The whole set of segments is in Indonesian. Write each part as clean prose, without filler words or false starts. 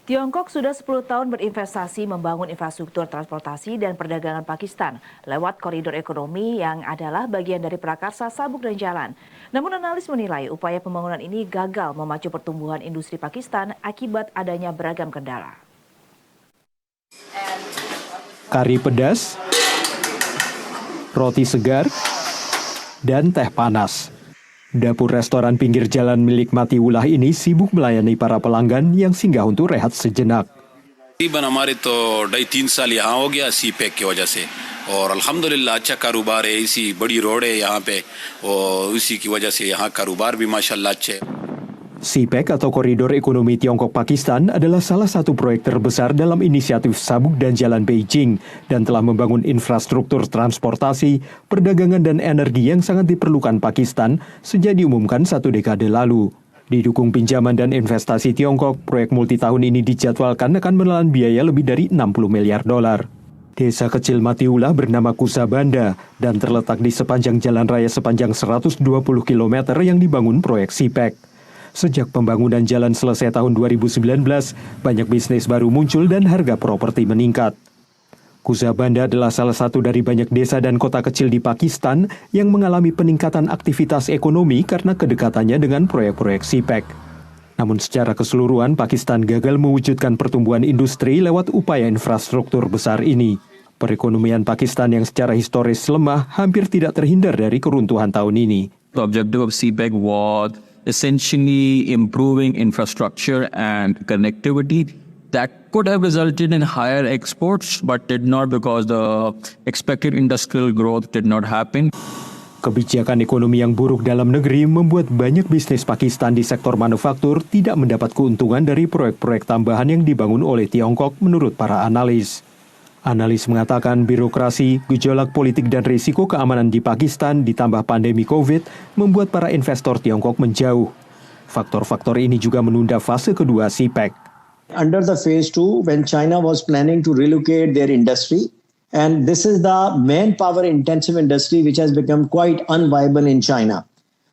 Tiongkok sudah 10 tahun berinvestasi membangun infrastruktur transportasi dan perdagangan Pakistan lewat koridor ekonomi yang adalah bagian dari prakarsa sabuk dan jalan. Namun analis menilai upaya pembangunan ini gagal memacu pertumbuhan industri Pakistan akibat adanya beragam kendala. Kari pedas, roti segar, dan teh panas. Dapur restoran pinggir jalan milik Matiullah ini sibuk melayani para pelanggan yang singgah untuk rehat sejenak. तकरीबन हमारे तो 2.5 साल यहाँ हो गया सीपैक की वजह से और अल्हम्दुलिल्लाह अच्छा कारोबार है। इसी बड़ी रोड है यहाँ पे और इसी की वजह से यहाँ कारोबार भी माशाल्लाह अच्छे है। CPEC atau Koridor Ekonomi Tiongkok-Pakistan adalah salah satu proyek terbesar dalam inisiatif Sabuk dan Jalan Beijing dan telah membangun infrastruktur transportasi, perdagangan dan energi yang sangat diperlukan Pakistan sejak diumumkan 1 dekade lalu. Didukung pinjaman dan investasi Tiongkok, proyek multitahun ini dijadwalkan akan menelan biaya lebih dari 60 miliar dolar. Desa kecil Matiullah bernama Kusabanda dan terletak di sepanjang jalan raya sepanjang 120 km yang dibangun proyek CPEC. Sejak pembangunan jalan selesai tahun 2019, banyak bisnis baru muncul dan harga properti meningkat. Kusabanda adalah salah satu dari banyak desa dan kota kecil di Pakistan yang mengalami peningkatan aktivitas ekonomi karena kedekatannya dengan proyek-proyek CPEC. Namun secara keseluruhan, Pakistan gagal mewujudkan pertumbuhan industri lewat upaya infrastruktur besar ini. Perekonomian Pakistan yang secara historis lemah hampir tidak terhindar dari keruntuhan tahun ini. The objective of CPEC was essentially improving infrastructure and connectivity that could have resulted in higher exports, but did not because the expected industrial growth did not happen. Kebijakan ekonomi yang buruk dalam negeri membuat banyak bisnis Pakistan di sektor manufaktur tidak mendapat keuntungan dari proyek-proyek tambahan yang dibangun oleh Tiongkok menurut para analis. Analis mengatakan birokrasi, gejolak politik dan risiko keamanan di Pakistan ditambah pandemi COVID membuat para investor Tiongkok menjauh. Faktor-faktor ini juga menunda fase kedua CPEC. Under the phase 2, when China was planning to relocate their industry, and this is the manpower intensive industry which has become quite unviable in China.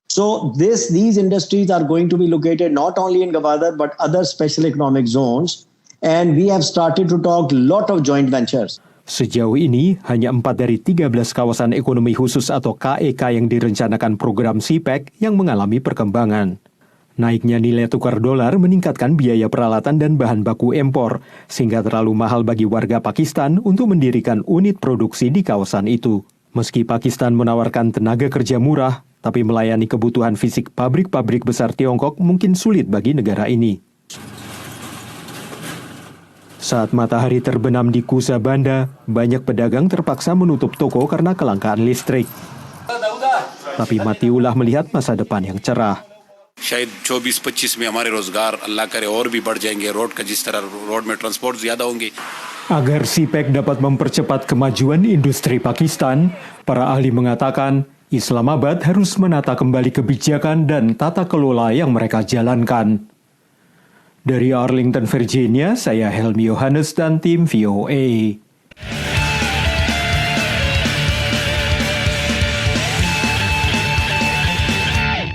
So these industries are going to be located not only in Gwadar but other special economic zones. And we have started to talk lot of joint ventures. Sejauh ini, hanya 4 dari 13 kawasan ekonomi khusus atau KEK yang direncanakan program CPEC yang mengalami perkembangan. Naiknya nilai tukar dolar meningkatkan biaya peralatan dan bahan baku impor, sehingga terlalu mahal bagi warga Pakistan untuk mendirikan unit produksi di kawasan itu. Meski Pakistan menawarkan tenaga kerja murah, tapi melayani kebutuhan fisik pabrik-pabrik besar Tiongkok mungkin sulit bagi negara ini. Saat matahari terbenam di Kusabanda, banyak pedagang terpaksa menutup toko karena kelangkaan listrik. Tapi Matiullah melihat masa depan yang cerah. शायद 24-25 में हमारे रोजगार अल्लाह करे और भी बढ़ जाएंगे। रोड का जिस तरह रोड में ट्रांसपोर्ट ज्यादा होंगे. Agar CPEC dapat mempercepat kemajuan industri Pakistan, para ahli mengatakan Islamabad harus menata kembali kebijakan dan tata kelola yang mereka jalankan. Dari Arlington, Virginia, saya Helmi Yohanes dan tim VOA.